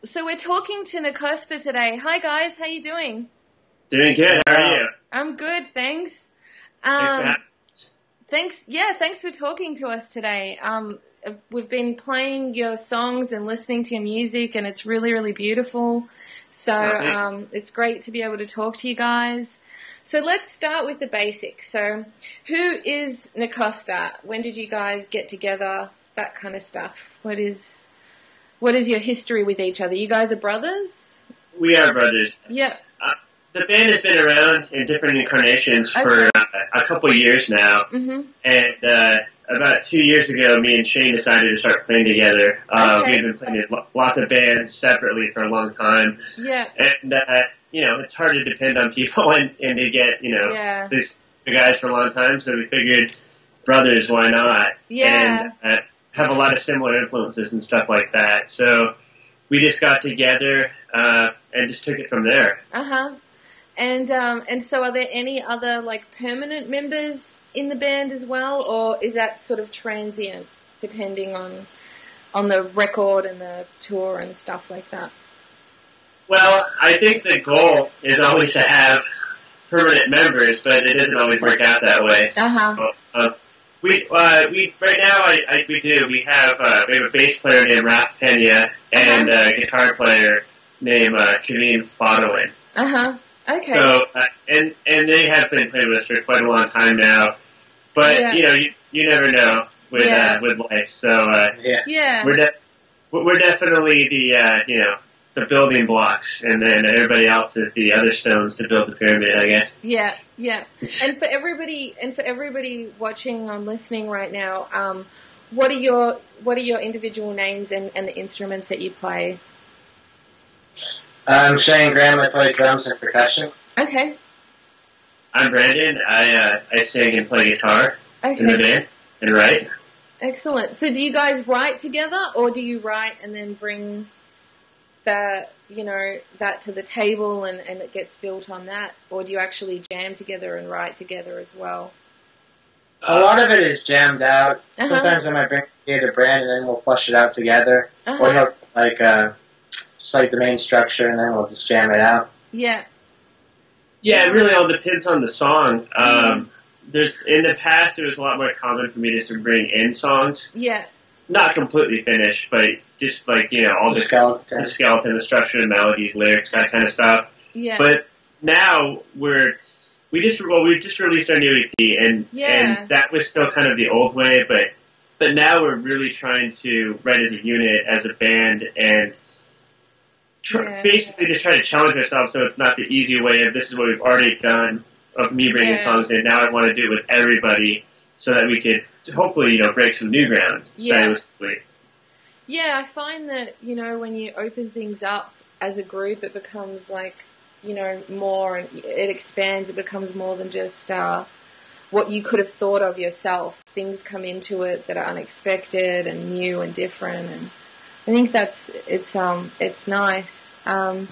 So we're talking to Nacosta today. Hi guys, how you doing? Doing good. How are you? I'm good, thanks. Thanks for having Thanks. Yeah, thanks for talking to us today. We've been playing your songs and listening to your music, and it's really, really beautiful. So it's great to be able to talk to you guys. So let's start with the basics. So who is Nacosta? When did you guys get together? That kind of stuff. What is your history with each other? You guys are brothers? We are brothers. Yeah. The band has been around in different incarnations for a couple of years now. Mm-hmm. And about 2 years ago, me and Shane decided to start playing together. We've been playing in lots of bands separately for a long time. Yeah. And, it's hard to depend on people and to get, these guys for a long time. So we figured, brothers, why not? Yeah. And have a lot of similar influences and stuff like that. So we just got together and just took it from there. Uh-huh. And so are there any other, permanent members in the band as well, or is that sort of transient, depending on the record and the tour and stuff like that? Well, I think the goal is always to have permanent members, but it doesn't always work out that way. Uh-huh. So, we right now we do. We have a bass player named Ralph Pena and a guitar player named Kevin Bodwin. Uh-huh. Okay. So and they have been playing with us for quite a long time now. But you never know with life. So we're definitely the building blocks, and then everybody else is the other stones to build the pyramid, I guess. Yeah, yeah. And for everybody watching or listening right now, what are your individual names and the instruments that you play? I'm Shane Graham. I play drums and percussion. Okay. I'm Brandon. I sing and play guitar in the band and write. Excellent. So do you guys write together, or do you write and then bring that to the table and it gets built on that, or do you actually jam together and write together as well? A lot of it is jammed out. Sometimes I might bring it to Brandon and then we'll flush it out together. Or he'll just like the main structure, and then we'll just jam it out. Yeah. Yeah, it really all depends on the song. In the past, it was a lot more common for me just to bring in songs. Yeah. Not completely finished, but just all the skeleton, the structure, the melodies, lyrics, that kind of stuff. Yeah. But now we just released our new EP, and that was still kind of the old way, but now we're really trying to write as a unit, as a band, and basically just try to challenge ourselves, so it's not the easy way of this is what we've already done, of me bringing songs in. Now I want to do it with everybody so that we could hopefully, break some new ground stylistically. Yeah, I find that, when you open things up as a group, it becomes more, and it expands, it becomes more than just what you could have thought of yourself. Things come into it that are unexpected and new and different, and I think it's nice. That's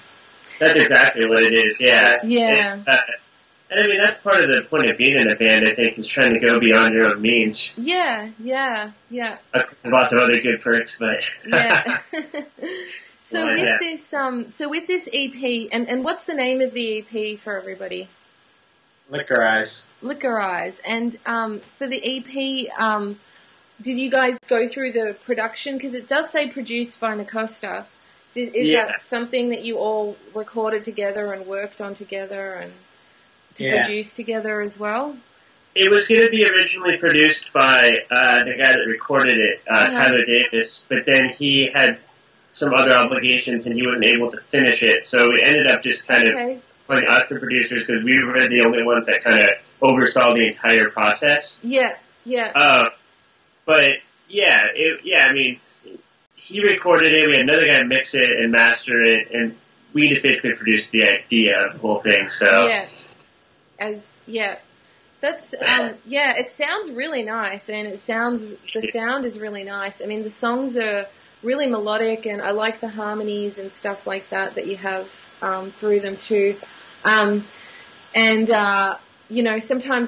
exactly what it is. Yeah. Yeah. And I mean, that's part of the point of being in a band, I think, is trying to go beyond your own means. Yeah. There's lots of other good perks, but yeah. So with this EP, and what's the name of the EP for everybody? Liquor Eyes. Liquor Eyes. And for the EP, did you guys go through the production? Because it does say produced by Nacosta. Is that something that you all recorded together and worked on together and to produce together as well? It was going to be originally produced by the guy that recorded it, Tyler Davis, but then he had some other obligations and he wasn't able to finish it, so we ended up just kind of playing us the producers because we were the only ones that kind of oversaw the entire process. Yeah. But I mean, he recorded it, we had another guy mix it and master it, and we just basically produced the idea of the whole thing, so... That's it sounds really nice, and the sound is really nice. I mean, the songs are really melodic, and I like the harmonies and stuff like that you have through them too. Sometimes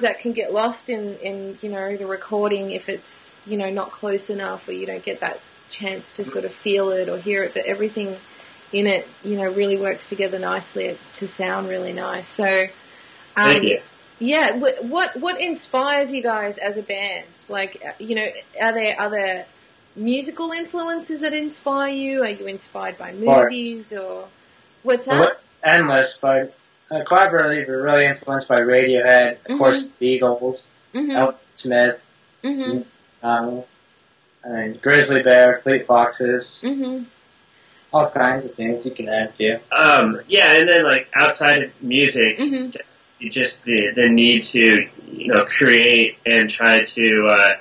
that can get lost in the recording if it's not close enough, or you don't get that chance to sort of feel it or hear it. But everything in it, really works together nicely to sound really nice. So, thank you. Yeah, what inspires you guys as a band? Like, are there other musical influences that inspire you? Are you inspired by movies or what's that? Endless, but collaboratively, we're really influenced by Radiohead, of course, the Beatles, Elton Smith, Grizzly Bear, Fleet Foxes, all kinds of things you can add to. Yeah, and then like outside of music, just the need to create and try to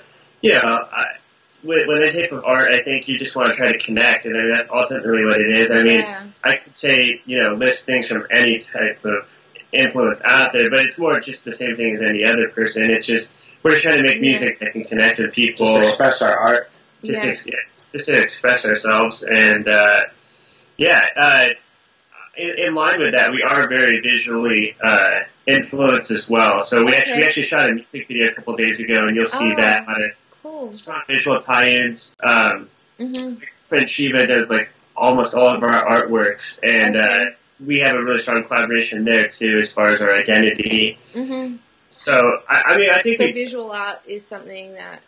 with a type of art, I think you just want to try to connect, and I mean, that's ultimately what it is. I mean, I could say list things from any type of influence out there, but it's more just the same thing as any other person. It's just we're just trying to make music that can connect with people, just express our art, just to express ourselves, and in line with that, we are very visually influenced as well. So we actually shot a music video a couple days ago, and you'll see that on it. Cool. Strong visual tie-ins. Friend Shiva does like almost all of our artworks, and we have a really strong collaboration there too, as far as our identity. So I think visual art is something that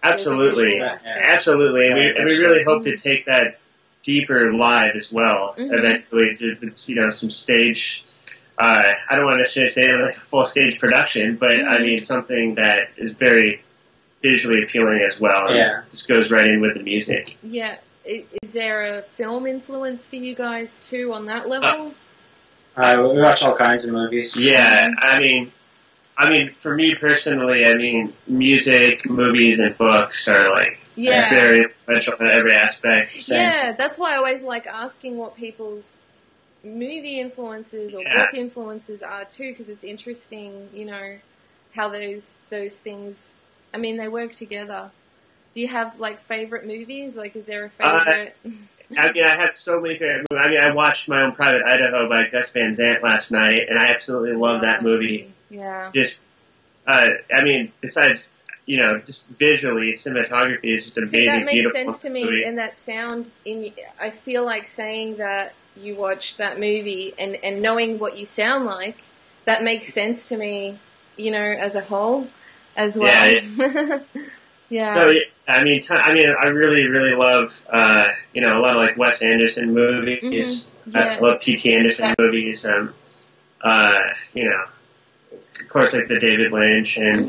absolutely, and we really hope to take that deeper live as well. Eventually, it's some stage. I don't want to necessarily say like a full stage production, but I mean something that is very visually appealing as well. And just goes right in with the music. Yeah. Is there a film influence for you guys too on that level? We watch all kinds of movies. Yeah, I mean, for me personally, music, movies, and books are like very influential in every aspect. Same. Yeah, that's why I always like asking what people's movie influences or book influences are too, because it's interesting, how those things. I mean, they work together. Do you have, like, favorite movies? Like, is there a favorite? I have so many favorite movies. I watched My Own Private Idaho by Gus Van Sant last night, and I absolutely love that movie. Yeah. Just, besides, just visually, cinematography is just amazing, that makes beautiful sense to me, movie. and that sound, I feel like saying that you watched that movie and knowing what you sound like, that makes sense to me, as a whole. As well. Yeah. So I really, really love a lot of like Wes Anderson movies. I love P.T. Anderson movies. Of course, like the David Lynch and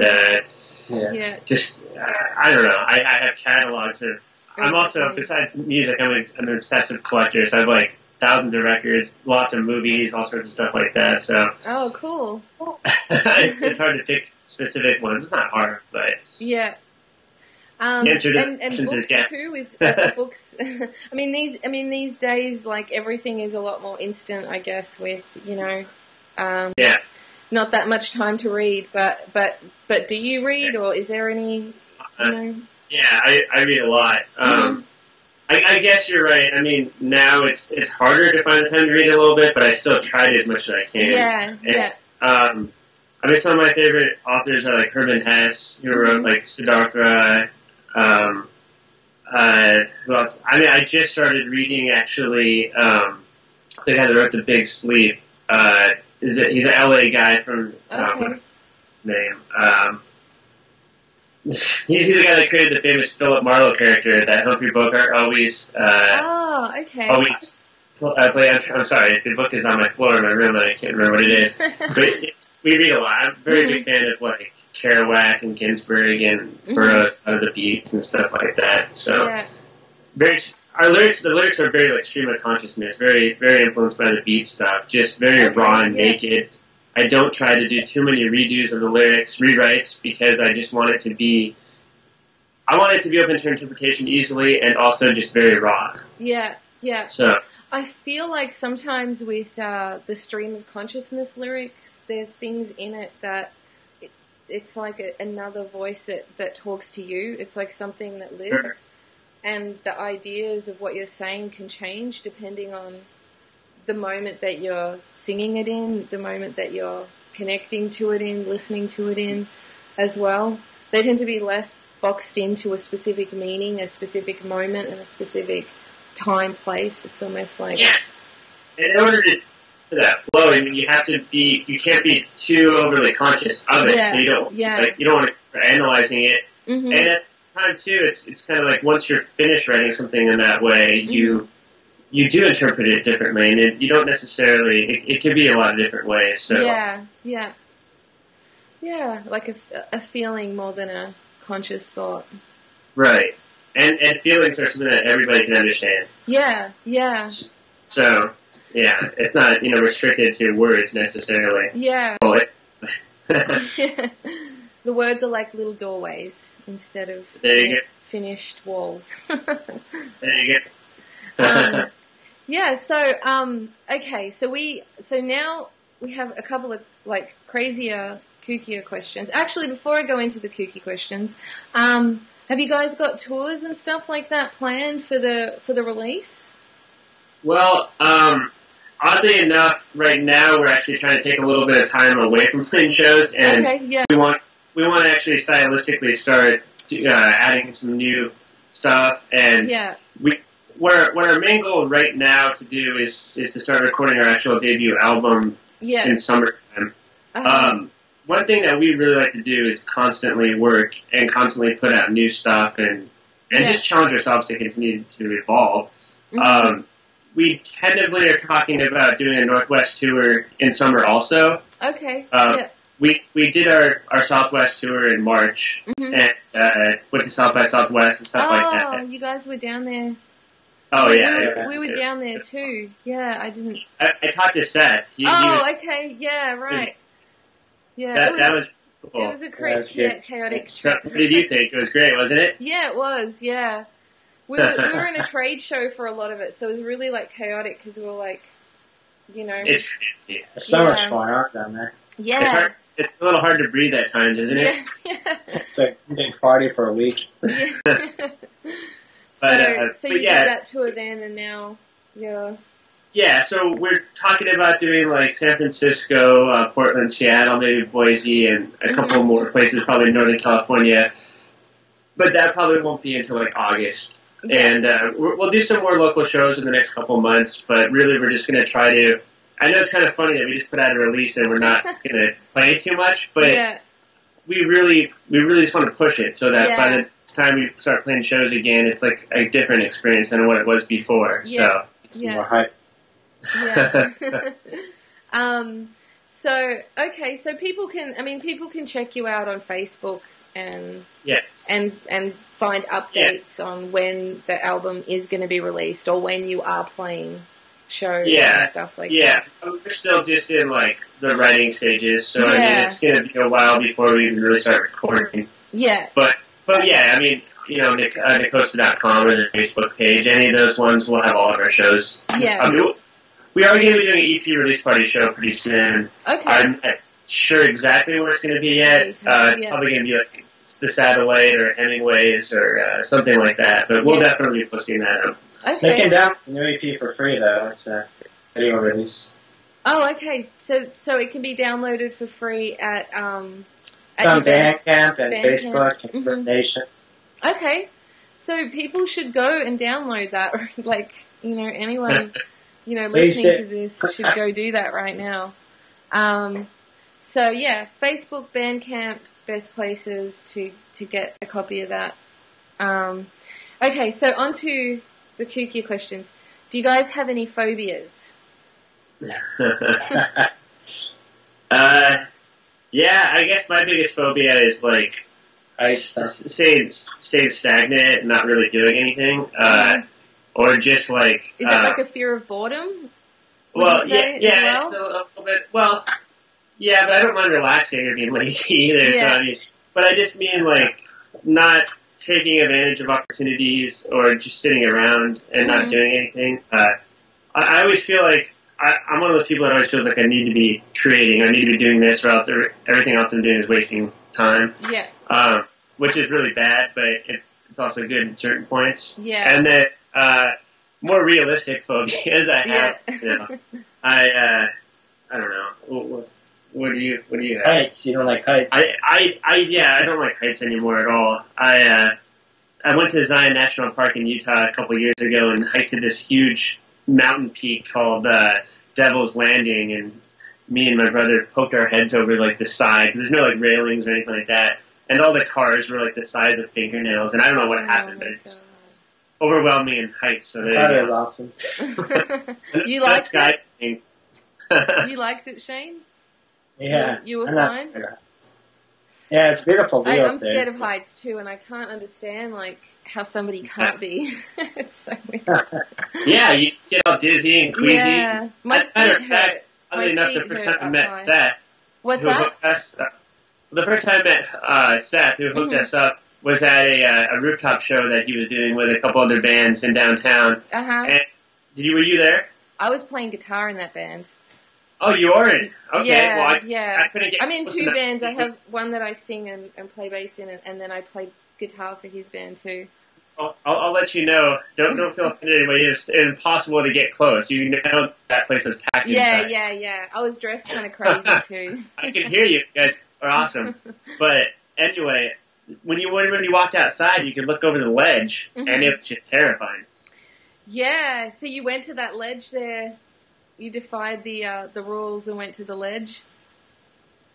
just I don't know. I have catalogs of. I'm also besides music, I'm an obsessive collector. So I have like thousands of records, lots of movies, all sorts of stuff like that. So cool. it's hard to pick specific ones. It's not hard, but and books too is books. These days, like everything is a lot more instant. I guess with not that much time to read. But do you read, or is there any? Yeah, I read a lot. I guess you're right. I mean, now it's harder to find the time to read a little bit, but I still try to as much as I can. Some of my favorite authors are like Herman Hesse, who wrote like Siddhartha. Who else? I just started reading actually. The guy that wrote The Big Sleep. He's an LA guy from name. He's the guy that created the famous Philip Marlowe character that Humphrey Bogart always. Always play. I'm sorry, the book is on my floor in my room and I can't remember what it is. But we read a lot. I'm a very big fan of like Kerouac and Ginsberg and Burroughs out of the Beats and stuff like that. So, the lyrics are very like stream of consciousness, very very influenced by the beat stuff, just very raw and naked. I don't try to do too many redos of the lyrics, rewrites, because I just want it to be. I want it to be open to interpretation easily, and also just very raw. Yeah. So I feel like sometimes with the stream of consciousness lyrics, there's things in it that it's like another voice that talks to you. It's like something that lives, and the ideas of what you're saying can change depending on the moment that you're singing it in, the moment that you're connecting to it in, listening to it in as well. They tend to be less boxed into a specific meaning, a specific moment, and a specific time, place. It's almost like in order to that flow, I mean, you can't be too overly conscious of it, so you don't want to analyzing it. And at the time too, it's kind of like once you're finished writing something in that way, you do interpret it differently, and you don't necessarily. It can be a lot of different ways. So like a feeling more than a conscious thought. Right, and feelings are something that everybody can understand. Yeah. So. Yeah, it's not, restricted to words necessarily. Yeah. The words are like little doorways instead of finished walls. There you go. Yeah, so, okay, so now we have a couple of, like, crazier, kookier questions. Actually, before I go into the kooky questions, have you guys got tours and stuff like that planned for the release? Well, oddly enough, right now we're actually trying to take a little bit of time away from playing shows, and we want to actually stylistically start adding some new stuff. And what our main goal right now to do is to start recording our actual debut album in summertime. One thing that we really like to do is constantly work and constantly put out new stuff and just challenge ourselves to continue to evolve. We tentatively are talking about doing a Northwest tour in summer also. Okay. We did our Southwest tour in March and went to South by Southwest and stuff like that. Oh, you guys were down there. Oh, yeah. We were down there too. Yeah, I didn't... I taught this set. Okay. Yeah, right. Yeah, that was cool. It was a chaotic So, what did you think? It was great, wasn't it? Yeah, it was, yeah. We were in a trade show for a lot of it, so it was really, like, chaotic because we were, like, It's so much going on down there. Yeah. It's a little hard to breathe at times, isn't it? Yeah. It's like a big party for a week. So you did that tour then, and now you're... Yeah, so we're talking about doing, like, San Francisco, Portland, Seattle, maybe Boise, and a couple more places, probably in Northern California. But that probably won't be until, like, August. And we'll do some more local shows in the next couple months, but really we're just going to try to... I know it's kind of funny that we just put out a release and we're not going to play it too much, but we really just want to push it so that by the time we start playing shows again, it's like a different experience than what it was before. Yeah. So it's more hype. So people can check you out on Facebook and and find updates on when the album is going to be released or when you are playing shows and stuff like that. Yeah, we're still just in like the writing stages, so I mean it's going to be a while before we even really start recording. Yeah, but yeah, I mean Nacosta.com or the Facebook page, any of those ones will have all of our shows. Yeah. I mean, we are going to be doing an EP release party show pretty soon. Okay. I'm not sure exactly where it's going to be yet. It's probably going to be like the Satellite or Hemingway's or something like that. But we'll definitely be posting that up. Okay. They can download the new EP for free, though. It's a video release. Oh, okay. So it can be downloaded for free at on Bandcamp and Facebook and Information. Okay. So people should go and download that. Or anyone... listening to this should go do that right now. So yeah, Facebook, Bandcamp, best places to get a copy of that. Okay, so on to the kooky questions. Do you guys have any phobias? Yeah, I guess my biggest phobia is like staying stagnant and not really doing anything. Or just like... Is it like a fear of boredom? Well, it's a little bit... Well, yeah, but I don't mind relaxing or being lazy either. Yeah. So, but I just mean like not taking advantage of opportunities or just sitting around and not doing anything. I always feel like I'm one of those people that always feels like I need to be creating. I need to be doing this or else everything else I'm doing is wasting time. Yeah. Which is really bad, but it's also good at certain points. Yeah. And then... more realistic phobias I have. I don't know. What do you have? Heights. You don't like heights. I don't like heights anymore at all. I went to Zion National Park in Utah a couple years ago and hiked to this huge mountain peak called Devil's Landing, and me and my brother poked our heads over like the side. There's no like railings or anything like that, and all the cars were like the size of fingernails. And I don't know what happened, but it's overwhelming in heights. So that is awesome. You liked it? You liked it, Shane? Yeah, you were fine. Yeah, it's beautiful view I'm scared of heights too, and I can't understand like how somebody can't be. It's so weird. Yeah, you get all dizzy and queasy. Yeah, my feet hurt. Funnily enough, the first time I met Seth, what's that? The first time I met Seth, who hooked us up, was at a rooftop show that he was doing with a couple other bands in downtown. And were you there? I was playing guitar in that band. Oh, you are in? Okay. Yeah, well, I couldn't get I'm in two enough. bands. I have one that I sing and play bass in, and then I play guitar for his band too. I'll let you know. Don't feel offended anyway. It's impossible to get close. You know that place was packed inside. Yeah. I was dressed kind of crazy too. I can hear you. You guys are awesome. But anyway, when you walked outside, you could look over the ledge, and it was just terrifying. Yeah. So you went to that ledge there. You defied the rules and went to the ledge.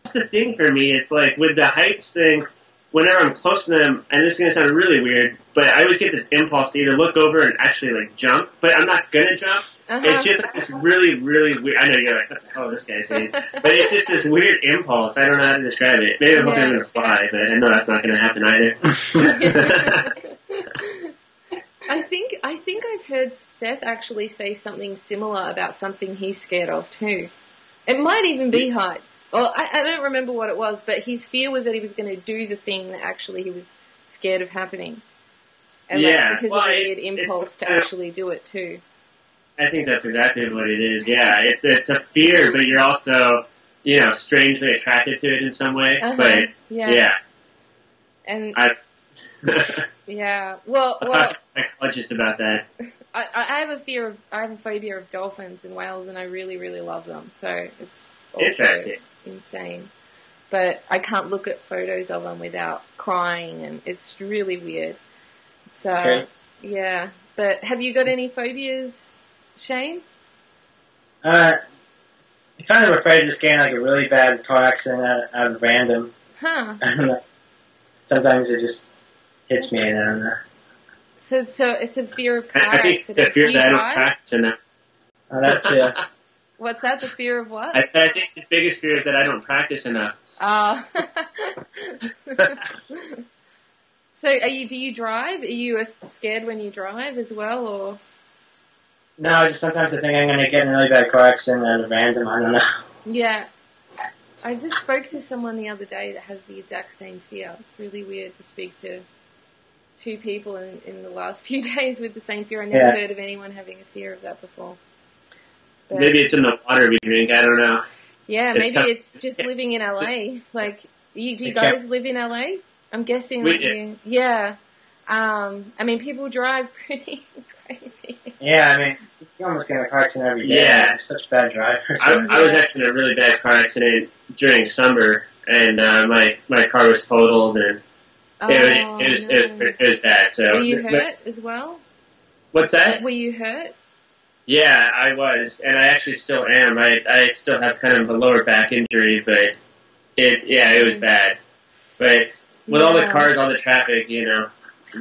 That's the thing for me. It's like with the heights thing. Whenever I'm close to them, and this is going to sound really weird, but I always get this impulse to either look over and actually like jump, but I'm not going to jump. It's just like this really, really weird. I know you're like, what the hell is this guy saying? But it's just this weird impulse. I don't know how to describe it. Maybe I'm hoping I'm going to fly, but I know that's not going to happen either. I think I've heard Seth actually say something similar about something he's scared of too. It might even be heights. Well, I don't remember what it was, but his fear was that he was going to do the thing that actually he was scared of happening. And because of the weird impulse to actually do it too. I think that's exactly what it is. Yeah, it's a fear, but you're also, strangely attracted to it in some way. But yeah. And yeah. Well, I'll talk to a psychologist about that. I have a phobia of dolphins and whales, and I really, really love them. So it's also insane. But I can't look at photos of them without crying, and it's really weird. So yeah. But have you got any phobias, Shane? I'm kind of afraid of just getting like a really bad car accident out of random. Huh. Sometimes it just hits me, and I don't know. So it's a fear of car accidents. The fear that I don't practice enough. Oh, that's it. What's that? The fear of what? I think his biggest fear is that I don't practice enough. Oh. So do you drive? Are you scared when you drive as well, or? No, just sometimes I think I'm going to get in a really bad car accident out of random. I don't know. Yeah. I just spoke to someone the other day that has the exact same fear. It's really weird to speak to two people in the last few days with the same fear. I never heard of anyone having a fear of that before. But maybe it's in the water we drink. I don't know. Yeah, maybe it's just living in LA. Like, do you guys live in LA? I'm guessing we do. Yeah. I mean, people drive pretty crazy. Yeah, I mean, you almost get in a car accident every day. Yeah. I'm such bad drivers. I was actually in a really bad car accident during summer, and my car was totaled, and it was bad. So were you hurt as well? What's that? Were you hurt? Yeah, I was, and I actually still am. I still have kind of a lower back injury, but it was bad. But with all the cars, all the traffic,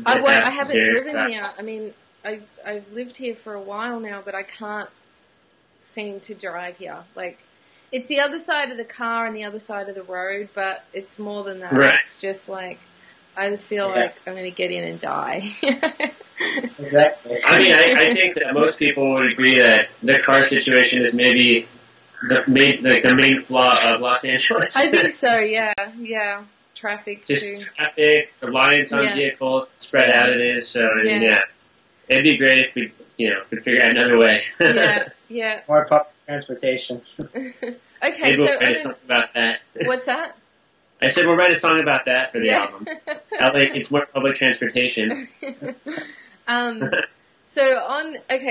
I haven't driven here. I mean, I've lived here for a while now, but I can't seem to drive here. Like, it's the other side of the car and the other side of the road, but it's more than that. Right. It's just like, I just feel like I'm going to get in and die. Exactly. I mean, I think that most people would agree that the car situation is maybe the main flaw of Los Angeles. I think so, yeah. Traffic, just too. Traffic, reliance on vehicles, spread out it is, so it'd be great if we, could figure out another way. Yeah. More public transportation. Okay, maybe we'll write a song about that. What's that? I said we'll write a song about that for the album. LA, it's more public transportation. Okay,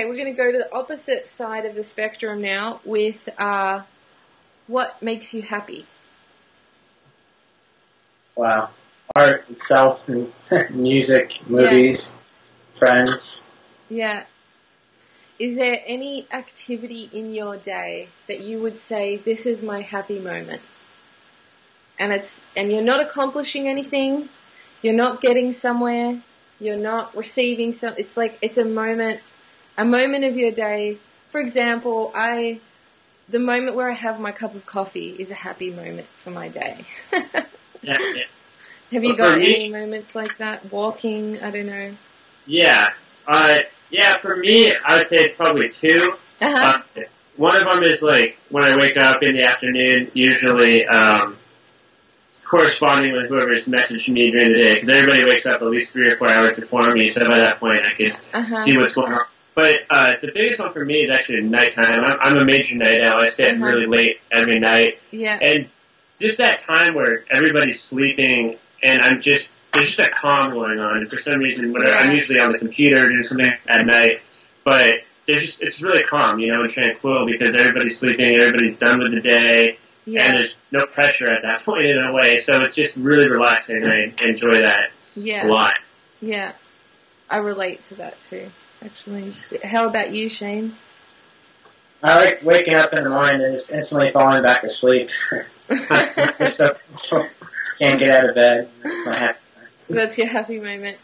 we're going to go to the opposite side of the spectrum now with what makes you happy. Wow. art itself, and music, movies, friends. Yeah. Is there any activity in your day that you would say, this is my happy moment? And you're not accomplishing anything, you're not getting somewhere, you're not receiving it's like, it's a moment of your day. For example, the moment where I have my cup of coffee is a happy moment for my day. Yeah. Have you got any moments like that? Walking, I don't know. Yeah. For me, I would say it's probably two. Uh-huh. One of them is like when I wake up in the afternoon, usually corresponding with whoever's messaged me during the day, because everybody wakes up at least 3 or 4 hours before me, so by that point I can see what's going on. But the biggest one for me is actually nighttime. I'm a major night owl. I stay up really late every night. Yeah. And just that time where everybody's sleeping and there's just a calm going on. And for some reason, I'm usually on the computer doing something at night, but it's really calm, and tranquil because everybody's sleeping, everybody's done with the day, and there's no pressure at that point in a way. So it's just really relaxing, and I enjoy that a lot. Yeah. I relate to that too, actually. How about you, Shane? I like waking up in the morning and just instantly falling back asleep. So can't get out of bed. That's my happy moment. That's your happy moment.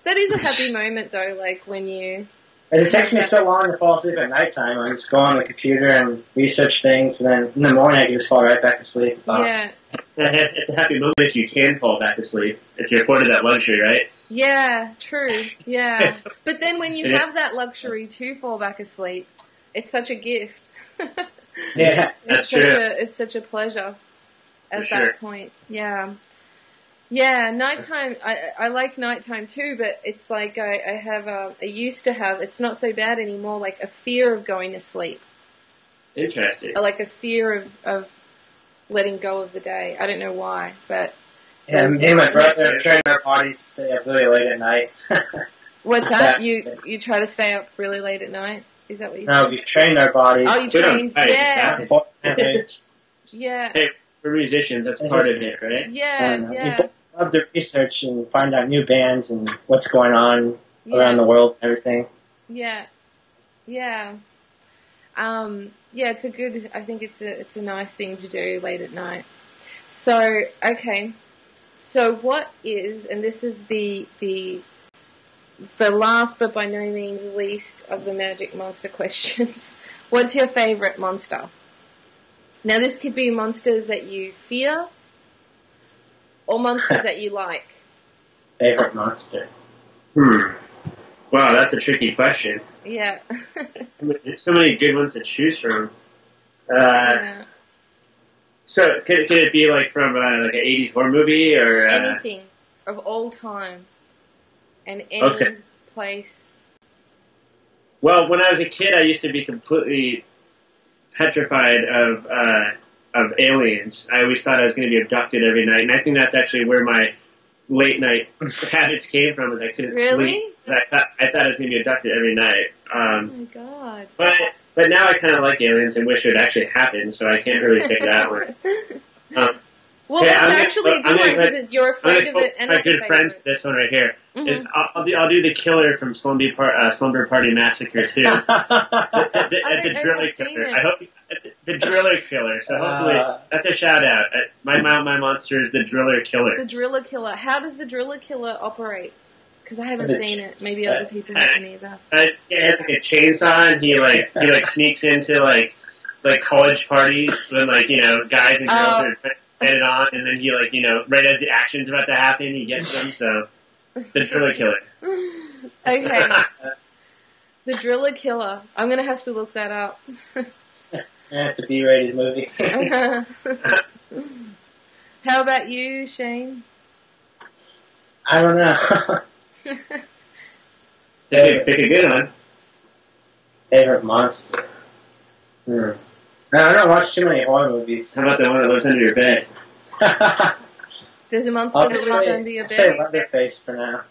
That is a happy moment, though, like when you... It takes me so long to fall asleep at nighttime. I just go on the computer and research things, and then in the morning I can just fall right back to sleep. It's awesome. Yeah. It's a happy moment if you can fall back asleep, if you're afforded that luxury, right? Yeah, true. Yeah. But then when you have that luxury to fall back asleep, it's such a gift. Yeah, that's true. It's such a pleasure at that point. Yeah. Yeah, nighttime, I like nighttime too, but it's like I used to have, it's not so bad anymore, like a fear of going to sleep. Interesting. Like a fear of letting go of the day. I don't know why, but... Yeah, me and my brother train our bodies to stay up really late at night. What's that? You try to stay up really late at night? Is that what you said? No, we trained our bodies. Oh, you trained? Yeah. Yeah. Hey, we're musicians, that's part of it, right? Yeah. We love to research and find out new bands and what's going on around the world and everything. Yeah. Yeah. It's a good, I think it's a nice thing to do late at night. So, okay. So what is, and this is the last but by no means least of the Magic Monster questions. What's your favourite monster? Now this could be monsters that you fear or monsters that you like. Favorite monster? Wow, that's a tricky question. Yeah. There's so many good ones to choose from. So, could it be like from like an 80s horror movie or anything of all time and any place? Well, when I was a kid, I used to be completely petrified of aliens. I always thought I was going to be abducted every night, and I think that's actually where my late night habits came from. Is I couldn't sleep. I thought I was going to be abducted every night. Oh my god! But now I kind of like aliens and wish it would actually happen, so I can't really say that one. Well, that's actually a good one because you're afraid of it. And my good friends, this one right here. Mm-hmm. I'll do the killer from Slumber Party Massacre too. the driller killer. I hope the driller killer. So hopefully that's a shout out. My monster is the driller killer. The driller killer. How does the driller killer operate? Because I haven't seen it. Maybe other people haven't either. He has like a chainsaw, and he sneaks into like college parties when guys and girls are headed on, and then he right as the action's about to happen, he gets them. So the driller killer. Okay. The driller killer. I'm gonna have to look that up. Yeah, it's a B-rated movie. How about you, Shane? I don't know. Pick a good one. Favorite monster? No, I don't watch too many horror movies. How about the one that lives under your bed? There's a monster that lives under your bed. I'll say Leatherface for now.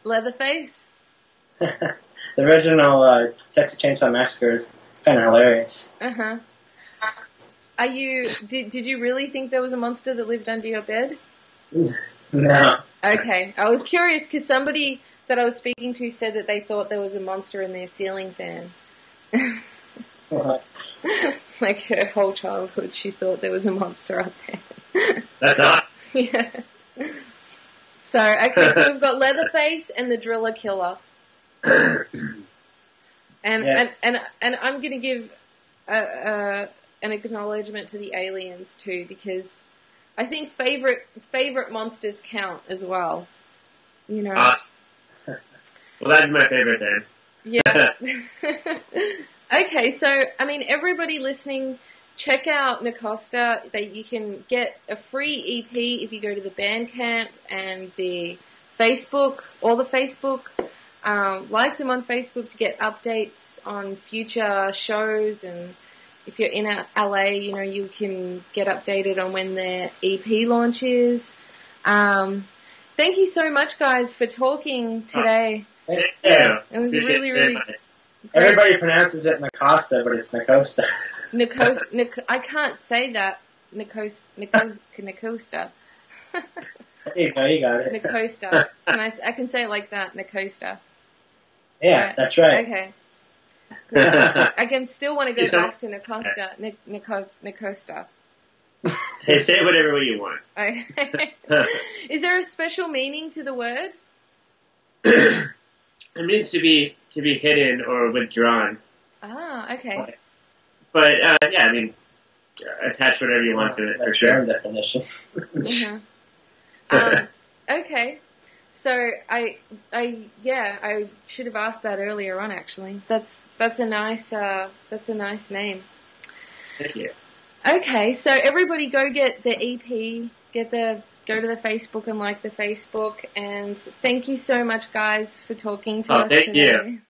Leatherface? The original Texas Chainsaw Massacre is kind of hilarious. Uh-huh. Did you really think there was a monster that lived under your bed? No. Okay, I was curious because somebody that I was speaking to said that they thought there was a monster in their ceiling fan. Like her whole childhood, she thought there was a monster up there. That's odd. Yeah. So, okay, so we've got Leatherface and the Driller Killer. And I'm going to give an acknowledgement to the aliens too, because I think favorite monsters count as well. You know. Awesome. Well, that's my favorite then. Yeah. Okay, so I mean, everybody listening, check out Nacosta. You can get a free EP if you go to the Bandcamp and the Facebook, or the Facebook. Like them on Facebook to get updates on future shows, and if you're in LA, you know, you can get updated on when their EP launches. Thank you so much, guys, for talking today. Yeah. It was really great. Everybody pronounces it Nacosta, but it's Nacosta. I can't say that. Nacosta. There you go, you got it. Nacosta. I can say it like that, Nacosta. Yeah, right. That's right. Okay. I can still want to go back to Nacosta. Nacosta. Hey, say it whatever way you want. Okay. Is there a special meaning to the word? It means to be hidden or withdrawn. Ah, okay. But yeah, I mean, attach whatever you want to it. For sure. Definition. Okay. So I should have asked that earlier on. Actually, that's a nice name. Thank you. Okay, so everybody go get the EP, go to the Facebook and like the Facebook, and thank you so much, guys, for talking to us today. Thank you.